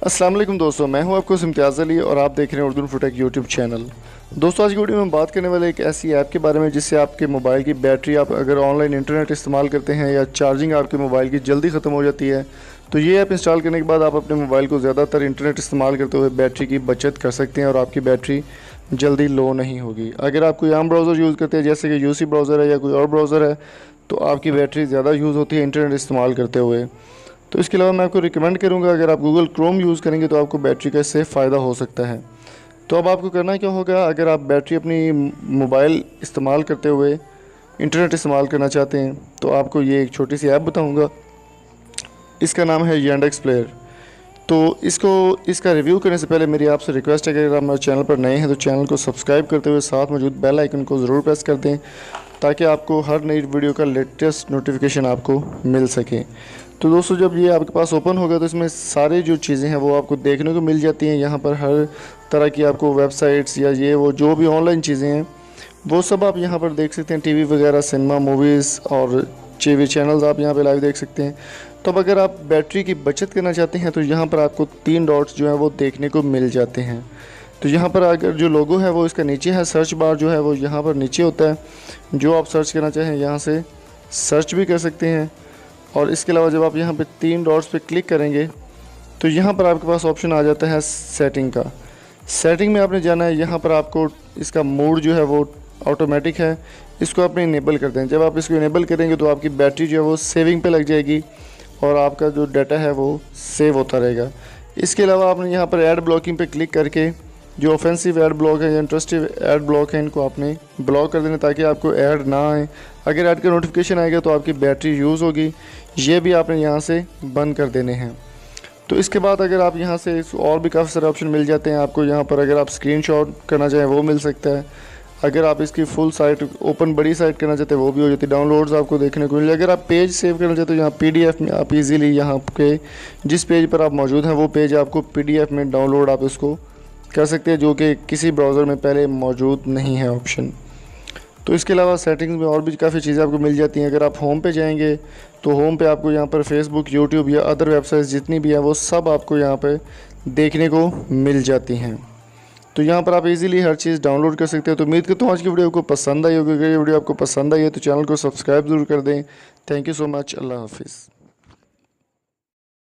अस्सलाम वालेकुम दोस्तों, मैं हूं आपको इम्तियाज़ अली और आप देख रहे हैं उर्दू इन्फोटेक यूट्यूब चैनल। दोस्तों, आज की वीडियो में बात करने वाले एक ऐसी ऐप के बारे में जिससे आपके मोबाइल की बैटरी, आप अगर ऑनलाइन इंटरनेट इस्तेमाल करते हैं या चार्जिंग आपके मोबाइल की जल्दी ख़त्म हो जाती है, तो ये ऐप इंस्टॉल करने के बाद आप अपने मोबाइल को ज़्यादातर इंटरनेट इस्तेमाल करते हुए बैटरी की बचत कर सकते हैं और आपकी बैटरी जल्दी लो नहीं होगी। अगर आप कोई आम ब्राउज़र यूज़ करते हैं जैसे कि यूसी ब्राउज़र है या कोई और ब्राउज़र है, तो आपकी बैटरी ज़्यादा यूज़ होती है इंटरनेट इस्तेमाल करते हुए। तो इसके अलावा मैं आपको रिकमेंड करूंगा, अगर आप गूगल क्रोम यूज़ करेंगे तो आपको बैटरी का इससे फ़ायदा हो सकता है। तो अब आपको करना क्या होगा, अगर आप बैटरी अपनी मोबाइल इस्तेमाल करते हुए इंटरनेट इस्तेमाल करना चाहते हैं तो आपको ये एक छोटी सी ऐप बताऊंगा। इसका नाम है यांडेक्स प्लेयर। तो इसका रिव्यू करने से पहले मेरी आपसे रिक्वेस्ट है कि अगर आप मेरे चैनल पर नए हैं तो चैनल को सब्सक्राइब करते हुए साथ मौजूद बेल आइकन को ज़रूर प्रेस कर दें ताकि आपको हर नई वीडियो का लेटेस्ट नोटिफिकेशन आपको मिल सके। तो दोस्तों, जब ये आपके पास ओपन होगा तो इसमें सारी जो चीज़ें हैं वो आपको देखने को मिल जाती हैं। यहाँ पर हर तरह की आपको वेबसाइट्स या ये वो जो भी ऑनलाइन चीज़ें हैं वो सब आप यहाँ पर देख सकते हैं। टीवी वगैरह, सिनेमा, मूवीज़ और टीवी चैनल्स आप यहाँ पे लाइव देख सकते हैं। तो अब अगर आप बैटरी की बचत करना चाहते हैं तो यहाँ पर आपको 3 डॉट्स जो हैं वो देखने को मिल जाते हैं। तो यहाँ पर अगर जो लोगो है वो इसका नीचे है, सर्च बार जो है वो यहाँ पर नीचे होता है। जो आप सर्च करना चाहें यहाँ से सर्च भी कर सकते हैं। और इसके अलावा जब आप यहाँ पे 3 डॉट्स पे क्लिक करेंगे तो यहाँ पर आपके पास ऑप्शन आ जाता है सेटिंग का। सेटिंग में आपने जाना है, यहाँ पर आपको इसका मोड जो है वो ऑटोमेटिक है, इसको आपने इनेबल कर दें। जब आप इसको इनेबल करेंगे तो आपकी बैटरी जो है वो सेविंग पे लग जाएगी और आपका जो डाटा है वो सेव होता रहेगा। इसके अलावा आपने यहाँ पर ऐड ब्लॉकिंग पे क्लिक करके जो ऑफेंसिव ऐड ब्लॉक है या इंटरेस्टिव ऐड ब्लॉक है इनको आपने ब्लॉक कर देना ताकि आपको ऐड ना आए। अगर ऐड का नोटिफिकेशन आएगा तो आपकी बैटरी यूज़ होगी, ये भी आपने यहाँ से बंद कर देने हैं। तो इसके बाद अगर आप यहाँ से और भी काफ़ी सारे ऑप्शन मिल जाते हैं आपको। यहाँ पर अगर आप स्क्रीनशॉट करना चाहें वो मिल सकता है। अगर आप इसकी फुल साइट ओपन बड़ी साइट करना चाहते हैं वो भी हो जाती है। डाउनलोड्स आपको देखने को मिले। अगर आप पेज सेव करना चाहते हो यहाँ PDF में आप इजीली यहाँ के जिस पेज पर आप मौजूद हैं वो पेज आपको PDF में डाउनलोड आप इसको कर सकते हैं, जो कि किसी ब्राउज़र में पहले मौजूद नहीं है ऑप्शन। तो इसके अलावा सेटिंग्स में और भी काफ़ी चीज़ें आपको मिल जाती हैं। अगर आप होम पे जाएंगे तो होम पे आपको यहाँ पर फेसबुक, यूट्यूब या अदर वेबसाइट्स जितनी भी हैं वो सब आपको यहाँ पे देखने को मिल जाती हैं। तो यहाँ पर आप इजीली हर चीज़ डाउनलोड कर सकते हैं। तो उम्मीद करता हूँ आज की वीडियो आपको पसंद आई होगी। अगर ये वीडियो आपको पसंद आई है तो चैनल को सब्सक्राइब ज़रूर कर दें। Thank you so much. अल्लाह हाफिज़।